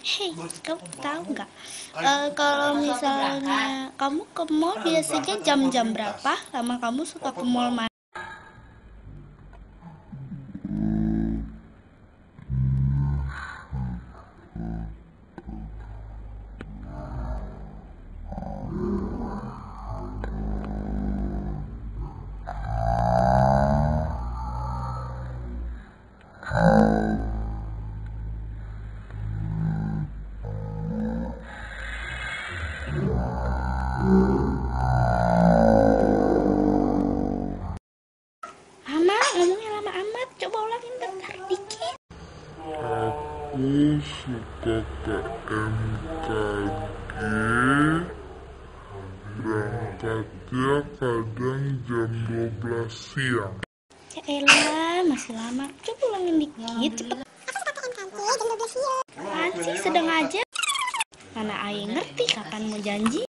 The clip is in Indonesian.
Hei, kamu tahu nggak? Kalau misalnya kamu ke mall biasanya jam-jam berapa? Lama kamu suka ke mall mana? Lama, ngomongnya lama amat. Coba ulangin bentar dikit. Aku suka ke MKG, berangkatnya kadang jam 12 siang. Ya elah, masih lama. Coba ulangin dikit, cepet. Apaan sih, sedang aja. Mana Aing ngerti kapan mau janji.